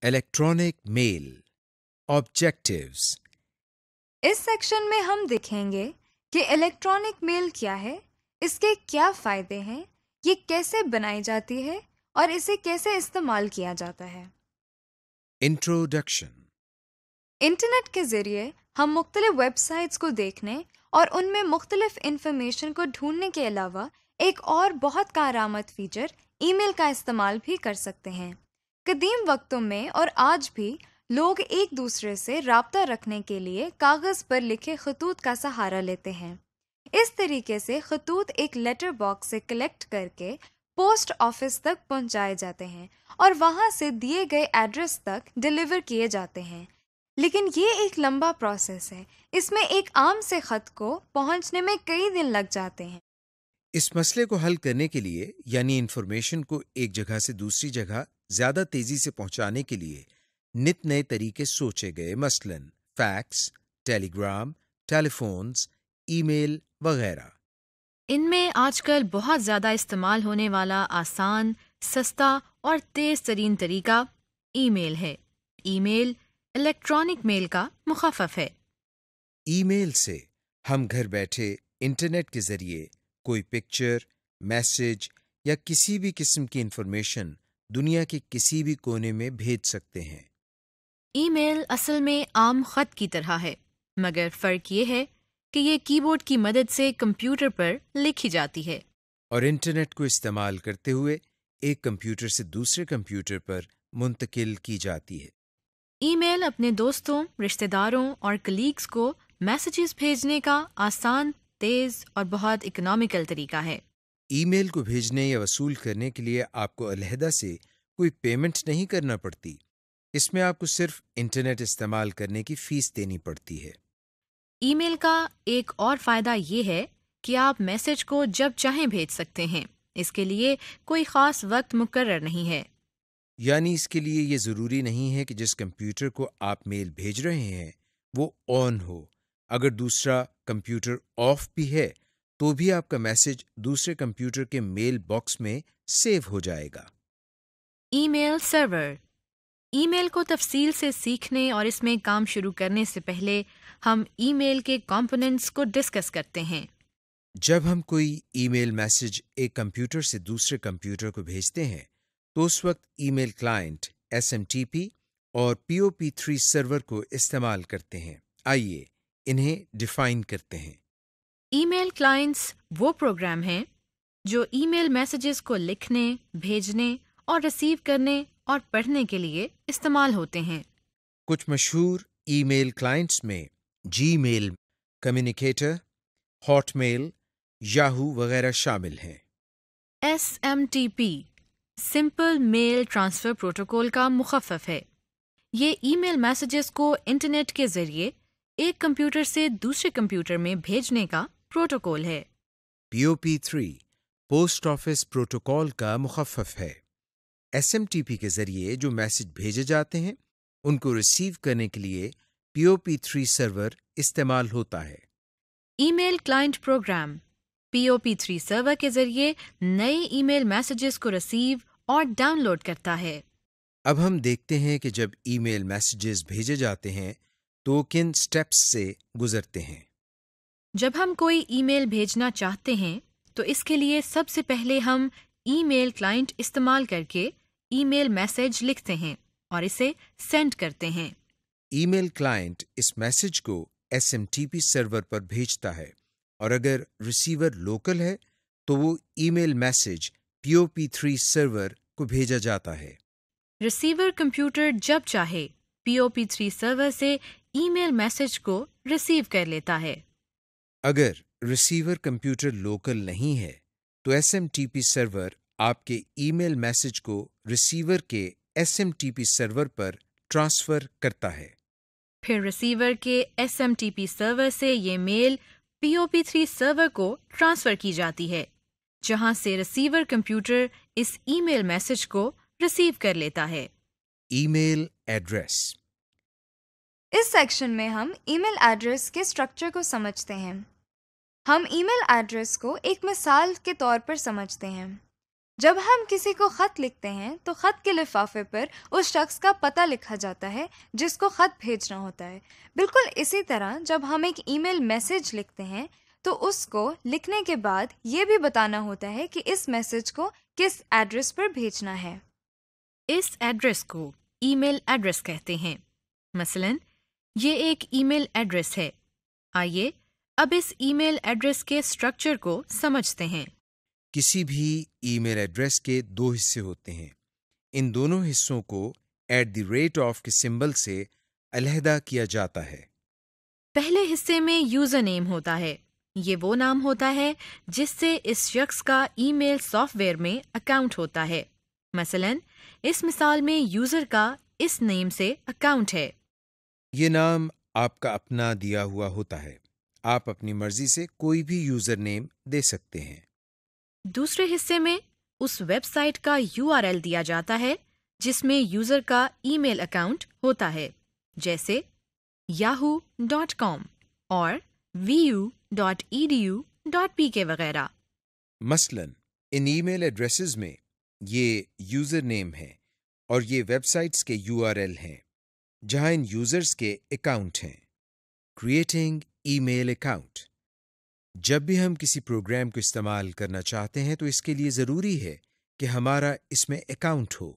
Electronic mail objectives. اس section میں ہم دیکھیں گے کہ الیکٹرانک میل کیا ہے، اس کے کیا فائدے ہیں، یہ کیسے بنائی جاتی ہے اور اسے کیسے استعمال کیا جاتا ہے۔ انٹروڈکشن. انٹرنیٹ کے ذریعے ہم مختلف ویب سائٹس کو دیکھنے اور ان میں مختلف انفارمیشن کو ڈھونڈنے کے علاوہ ایک اور بہت کارآمد فیچر ای میل کا استعمال بھی کر سکتے ہیں۔ قدیم وقتوں میں اور آج بھی لوگ ایک دوسرے سے رابطہ رکھنے کے لیے کاغذ پر لکھے خطوط کا سہارا لیتے ہیں۔ اس طریقے سے خطوط ایک لیٹر باکس سے کلیکٹ کر کے پوسٹ آفس تک پہنچائے جاتے ہیں اور وہاں سے دیے گئے ایڈریس تک ڈیلیور کیے جاتے ہیں۔ لیکن یہ ایک لمبا پروسیس ہے، اس میں ایک عام سے خط کو پہنچنے میں کئی دن لگ جاتے ہیں۔ اس مسئلے کو حل کرنے کے لیے یعنی انفارمیشن کو ایک جگہ سے دوسری جگہ زیادہ تیزی سے پہنچانے کے لیے نت نئے طریقے سوچے گئے، مثلاً فیکس، ٹیلی گرام، ٹیلی فونز، ای میل وغیرہ۔ ان میں آج کل بہت زیادہ استعمال ہونے والا آسان، سستا اور تیز ترین طریقہ ای میل ہے۔ ای میل الیکٹرانک میل کا مخفف ہے۔ ای میل سے ہم گھر بیٹھے انٹرنیٹ کے ذریعے کوئی پکچر، میسج یا کسی بھی قسم کی انفارمیشن دنیا کے کسی بھی کونے میں بھیج سکتے ہیں۔ ای میل اصل میں عام خط کی طرح ہے، مگر فرق یہ ہے کہ یہ کی بورڈ کی مدد سے کمپیوٹر پر لکھی جاتی ہے اور انٹرنیٹ کو استعمال کرتے ہوئے ایک کمپیوٹر سے دوسرے کمپیوٹر پر منتقل کی جاتی ہے۔ ای میل اپنے دوستوں، رشتہ داروں اور کلیگز کو میسیجز بھیجنے کا آسان، تیز اور بہت اکنامیکل طریقہ ہے۔ ای میل کو بھیجنے یا وصول کرنے کے لیے آپ کو علیحدہ سے کوئی پیمنٹ نہیں کرنا پڑتی، اس میں آپ کو صرف انٹرنیٹ استعمال کرنے کی فیس دینی پڑتی ہے۔ ای میل کا ایک اور فائدہ یہ ہے کہ آپ میسیج کو جب چاہیں بھیج سکتے ہیں، اس کے لیے کوئی خاص وقت مقرر نہیں ہے۔ یعنی اس کے لیے یہ ضروری نہیں ہے کہ جس کمپیوٹر کو آپ میل بھیج رہے ہیں وہ آن ہو، اگر دوسرا کمپیوٹر آف بھی ہے تو بھی آپ کا میسج دوسرے کمپیوٹر کے میل باکس میں سیو ہو جائے گا۔ ای میل سرور۔ ای میل کو تفصیل سے سیکھنے اور اس میں کام شروع کرنے سے پہلے ہم ای میل کے کمپوننٹس کو ڈسکس کرتے ہیں۔ جب ہم کوئی ای میل میسج ایک کمپیوٹر سے دوسرے کمپیوٹر کو بھیجتے ہیں تو اس وقت ای میل کلائنٹ SMTP اور POP3 سرور کو استعمال کرتے ہیں۔ آئیے انہیں ڈیفائن کرتے ہیں۔ ای میل کلائنٹس وہ پروگرام ہیں جو ای میل میسیجز کو لکھنے، بھیجنے اور ریسیو کرنے اور پڑھنے کے لیے استعمال ہوتے ہیں۔ کچھ مشہور ای میل کلائنٹس میں جی میل، کمیونیکیٹر، ہاٹ میل، یاہو وغیرہ شامل ہیں۔ SMTP سمپل میل ٹرانسفر پروٹوکول کا مخفف ہے۔ یہ ای میل میسیجز کو انٹرنیٹ کے ذریعے ایک کمپیوٹر سے دوسرے کمپیوٹر میں بھیجنے کا پروٹوکول ہے۔ POP3 پوسٹ آفس پروٹوکول کا مخفف ہے۔ SMTP کے ذریعے جو میسج بھیجے جاتے ہیں ان کو ریسیو کرنے کے لیے POP3 سرور استعمال ہوتا ہے۔ ای میل کلائنٹ پروگرام POP3 سرور کے ذریعے نئے ای میل میسیجز کو ریسیو اور ڈاؤن لوڈ کرتا ہے۔ اب ہم دیکھتے ہیں کہ جب ای میل میسیجز بھیجے جاتے ہیں تو کن سٹیپس سے گزرتے ہیں۔ جب ہم کوئی ای میل بھیجنا چاہتے ہیں تو اس کے لیے سب سے پہلے ہم ای میل کلائنٹ استعمال کر کے ای میل میسیج لکھتے ہیں اور اسے سینڈ کرتے ہیں۔ ای میل کلائنٹ اس میسج کو SMTP سرور پر بھیجتا ہے اور اگر ریسیور لوکل ہے تو وہ ای میل میسج POP3 سرور کو بھیجا جاتا ہے۔ ریسیور کمپیوٹر جب چاہے POP3 سرور سے ای میل میسج کو ریسیو کر لیتا ہے۔ اگر ریسیور کمپیوٹر لوکل نہیں ہے تو SMTP سرور آپ کے ای میل میسج کو ریسیور کے SMTP سرور پر ٹرانسفر کرتا ہے۔ پھر ریسیور کے SMTP سرور سے یہ میل POP3 سرور کو ٹرانسفر کی جاتی ہے، جہاں سے ریسیور کمپیوٹر اس ای میل میسج کو ریسیو کر لیتا ہے۔ ای میل ایڈریس۔ اس سیکشن میں ہم ای میل ایڈریس کے اسٹرکچر کو سمجھتے ہیں۔ ہم ای میل ایڈریس کو ایک مثال کے طور پر سمجھتے ہیں۔ جب ہم کسی کو خط لکھتے ہیں تو خط کے لفافے پر اس شخص کا پتہ لکھا جاتا ہے جس کو خط بھیجنا ہوتا ہے۔ بالکل اسی طرح جب ہم ایک ای میل میسج لکھتے ہیں تو اس کو لکھنے کے بعد یہ بھی بتانا ہوتا ہے کہ اس میسج کو کس ایڈریس پر بھیجنا ہے۔ اس ایڈریس کو ای میل ایڈریس کہتے ہیں۔ مثلاً یہ ایک ای میل ایڈریس ہے۔ آئیے اب اس ای میل ایڈریس کے اسٹرکچر کو سمجھتے ہیں۔ کسی بھی ای میل ایڈریس کے 2 حصے ہوتے ہیں۔ ان دونوں حصوں کو @_ کے سمبل سے علیحدہ کیا جاتا ہے۔ پہلے حصے میں یوزر نیم ہوتا ہے۔ یہ وہ نام ہوتا ہے جس سے اس شخص کا ای میل سافٹ ویئر میں اکاؤنٹ ہوتا ہے۔ مثلاً اس مثال میں یوزر کا اس نیم سے اکاؤنٹ ہے۔ یہ نام آپ کا اپنا دیا ہوا ہوتا ہے۔ آپ اپنی مرضی سے کوئی بھی یوزر نیم دے سکتے ہیں۔ دوسرے حصے میں اس ویب سائٹ کا URL دیا جاتا ہے جس میں یوزر کا ای میل اکاؤنٹ ہوتا ہے، جیسے yahoo.com اور vu.edu.pk وغیرہ۔ مثلاً ان ای میل ایڈریسز میں یہ یوزر نیم ہے اور یہ ویب سائٹس کے URL ہیں جہاں ان یوزرز کے اکاؤنٹ ہیں۔ کریٹنگ ای میل اکاؤنٹ۔ جب بھی ہم کسی پروگرام کو استعمال کرنا چاہتے ہیں تو اس کے لیے ضروری ہے کہ ہمارا اس میں اکاؤنٹ ہو۔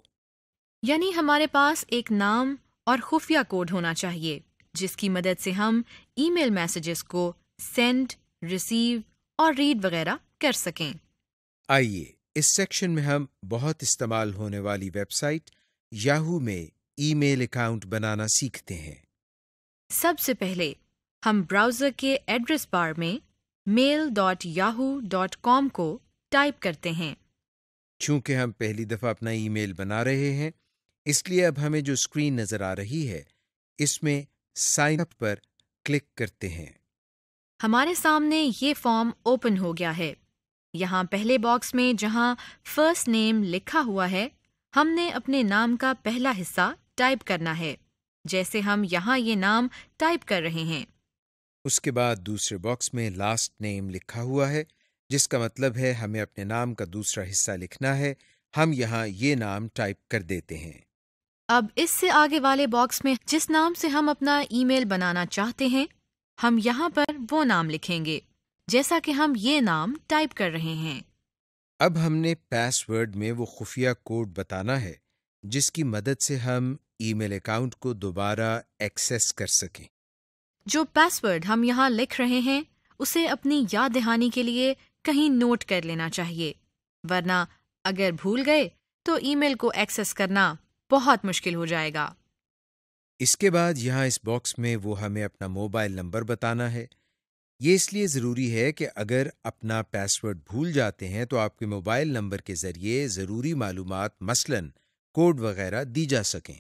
یعنی ہمارے پاس ایک نام اور خفیہ کوڈ ہونا چاہیے جس کی مدد سے ہم ای میل میسیجز کو سینڈ، ریسیو اور ریڈ وغیرہ کر سکیں۔ آئیے اس سیکشن میں ہم بہت استعمال ہونے والی ویب سائٹ یاہو میں ای میل اکاؤنٹ بنانا سیکھتے ہیں۔ سب سے پہلے ہم براؤزر کے ایڈریس بار میں mail.yahoo.com کو ٹائپ کرتے ہیں۔ چونکہ ہم پہلی دفعہ اپنا ای میل بنا رہے ہیں اس لیے اب ہمیں جو اسکرین نظر آ رہی ہے اس میں سائن اپ پر کلک کرتے ہیں۔ ہمارے سامنے یہ فارم اوپن ہو گیا ہے۔ یہاں پہلے باکس میں جہاں فرسٹ نیم لکھا ہوا ہے ہم نے اپنے نام کا پہلا حصہ ٹائپ کرنا ہے، جیسے ہم یہاں یہ نام ٹائپ کر رہے ہیں۔ اس کے بعد دوسرے باکس میں لاسٹ نیم لکھا ہوا ہے جس کا مطلب ہے ہمیں اپنے نام کا دوسرا حصہ لکھنا ہے۔ ہم یہاں یہ نام ٹائپ کر دیتے ہیں۔ اب اس سے آگے والے باکس میں جس نام سے ہم اپنا ای میل بنانا چاہتے ہیں ہم یہاں پر وہ نام لکھیں گے جیسا کہ ہم یہ نام ٹائپ کر رہے ہیں۔ اب ہم نے پاس ورڈ میں وہ خفیہ کوڈ بتانا ہے جس کی مدد سے ہم ای میل اکاؤنٹ کو دوبارہ ایکسیس کر سکیں۔ جو پاس ورڈ ہم یہاں لکھ رہے ہیں اسے اپنی یاد دہانی کے لیے کہیں نوٹ کر لینا چاہیے، ورنہ اگر بھول گئے تو ای میل کو ایکسیس کرنا بہت مشکل ہو جائے گا۔ اس کے بعد یہاں اس باکس میں وہ ہمیں اپنا موبائل نمبر بتانا ہے۔ یہ اس لیے ضروری ہے کہ اگر اپنا پاس ورڈ بھول جاتے ہیں تو آپ کے موبائل نمبر کے ذریعے ضروری معلومات مثلاً کوڈ وغیرہ دی جا سکیں۔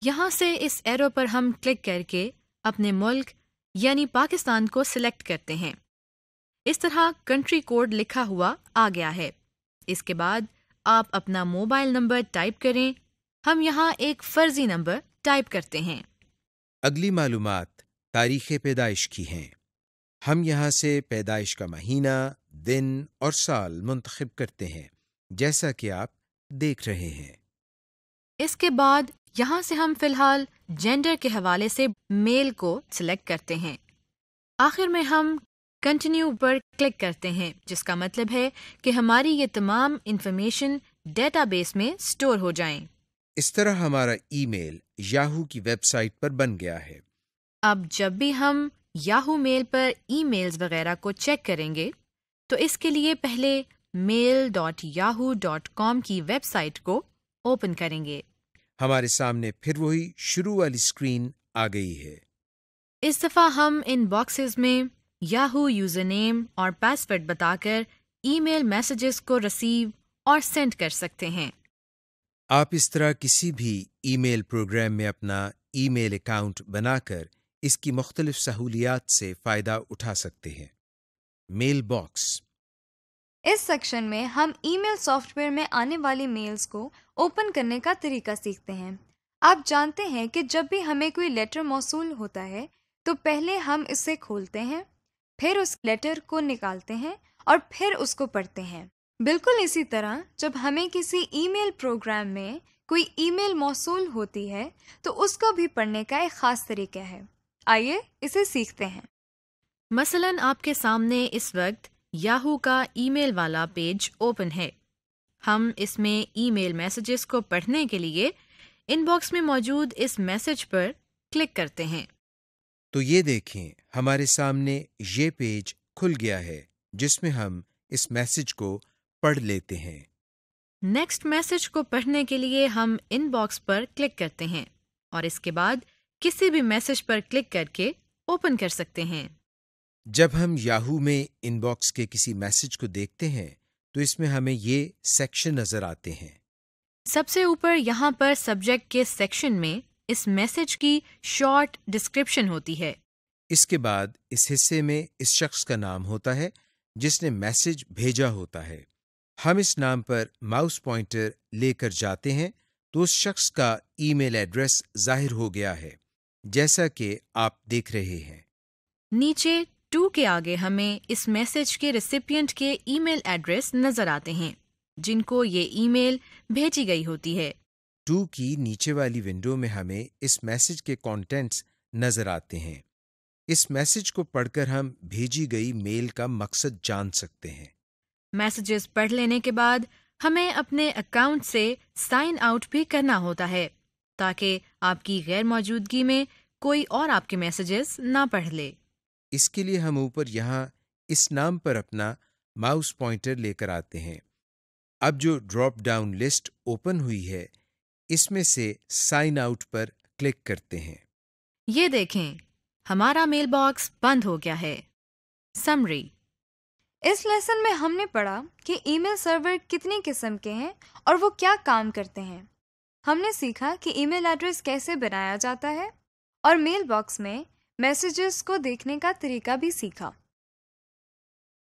یہاں سے اس ایرو پر ہم کلک کر کے اپنے ملک یعنی پاکستان کو سلیکٹ کرتے ہیں۔ اس طرح کنٹری کوڈ لکھا ہوا آ گیا ہے۔ اس کے بعد آپ اپنا موبائل نمبر ٹائپ کریں۔ ہم یہاں ایک فرضی نمبر ٹائپ کرتے ہیں۔ اگلی معلومات تاریخ پیدائش کی ہیں۔ ہم یہاں سے پیدائش کا مہینہ، دن اور سال منتخب کرتے ہیں جیسا کہ آپ دیکھ رہے ہیں۔ اس کے بعد یہاں سے ہم فی الحال جینڈر کے حوالے سے میل کو سلیکٹ کرتے ہیں۔ آخر میں ہم کنٹینیو پر کلک کرتے ہیں جس کا مطلب ہے کہ ہماری یہ تمام انفارمیشن ڈیٹا بیس میں سٹور ہو جائیں۔ اس طرح ہمارا ای میل یاہو کی ویب سائٹ پر بن گیا ہے۔ اب جب بھی ہم یاہو میل پر ای میلز وغیرہ کو چیک کریں گے تو اس کے لیے پہلے mail.yahoo.com کی ویب سائٹ کو اوپن کریں گے۔ ہمارے سامنے پھر وہی شروع والی اسکرین آ گئی ہے۔ اس دفعہ ہم ان باکسز میں یاہو یوزر نیم اور پاس ورڈ بتا کر ای میل میسیجز کو ریسیو اور سینڈ کر سکتے ہیں۔ آپ اس طرح کسی بھی ای میل پروگرام میں اپنا ای میل اکاؤنٹ بنا کر اس کی مختلف سہولیات سے فائدہ اٹھا سکتے ہیں۔ Mail box. اس سیکشن میں ہم ای میل سافٹ ویئر میں آنے والی میلز کو اوپن کرنے کا طریقہ سیکھتے ہیں۔ آپ جانتے ہیں کہ جب بھی ہمیں کوئی لیٹر موصول ہوتا ہے تو پہلے ہم اسے کھولتے ہیں، پھر اس لیٹر کو نکالتے ہیں اور پھر اس کو پڑھتے ہیں۔ بالکل اسی طرح جب ہمیں کسی ای میل پروگرام میں کوئی ای میل موصول ہوتی ہے تو اس کو بھی پڑھنے کا ایک خاص طریقہ ہے. آئیے اسے سیکھتے ہیں. مثلاً آپ کے سامنے اس وقت یاہو کا ای میل والا پیج اوپن ہے. ہم اس میں ای میل میسیجز کو پڑھنے کے لیے ان باکس میں موجود اس میسج پر کلک کرتے ہیں. تو یہ دیکھیں ہمارے سامنے یہ پیج کھل گیا ہے جس میں ہم اس میسج کو پڑھ لیتے ہیں. نیکسٹ میسج کو پڑھنے کے لیے ہم ان باکس پر کلک کرتے ہیں اور اس کے بعد کسی بھی میسج پر کلک کر کے اوپن کر سکتے ہیں. جب ہم یاہو میں ان باکس کے کسی میسج کو دیکھتے ہیں تو اس میں ہمیں یہ سیکشن نظر آتے ہیں. سب سے اوپر یہاں پر سبجیکٹ کے سیکشن میں اس میسج کی شارٹ ڈسکرپشن ہوتی ہے. اس کے بعد اس حصے میں اس شخص کا نام ہوتا ہے جس نے میسج بھیجا ہوتا ہے. ہم اس نام پر ماؤس پوائنٹر لے کر جاتے ہیں تو اس شخص کا ای میل ایڈریس ظاہر ہو گیا ہے جیسا کہ آپ دیکھ رہے ہیں. نیچے 2 کے آگے ہمیں اس میسج کے ریسیپینٹ کے ای میل ایڈریس نظر آتے ہیں جن کو یہ ای میل بھیجی گئی ہوتی ہے. 2 کی نیچے والی ونڈو میں ہمیں اس میسج کے کانٹینٹس نظر آتے ہیں. اس میسج کو پڑھ کر ہم بھیجی گئی میل کا مقصد جان سکتے ہیں. میسیجز پڑھ لینے کے بعد ہمیں اپنے اکاؤنٹ سے سائن آؤٹ بھی کرنا ہوتا ہے تاکہ آپ کی غیر موجودگی میں کوئی اور آپ کے میسیجز نہ پڑھ لے. اس کے لیے ہم اوپر یہاں اس نام پر اپنا ماؤس پوائنٹر لے کر آتے ہیں. اب جو ڈراپ ڈاؤن لسٹ اوپن ہوئی ہے اس میں سے سائن آؤٹ پر کلک کرتے ہیں. یہ دیکھیں ہمارا میل باکس بند ہو گیا ہے. سمری: اس لیسن میں ہم نے پڑھا کہ ای میل سرور کتنی قسم کے ہیں اور وہ کیا کام کرتے ہیں. ہم نے سیکھا کہ ای میل ایڈریس کیسے بنایا جاتا ہے اور میل باکس میں میسیجز کو دیکھنے کا طریقہ بھی سیکھا.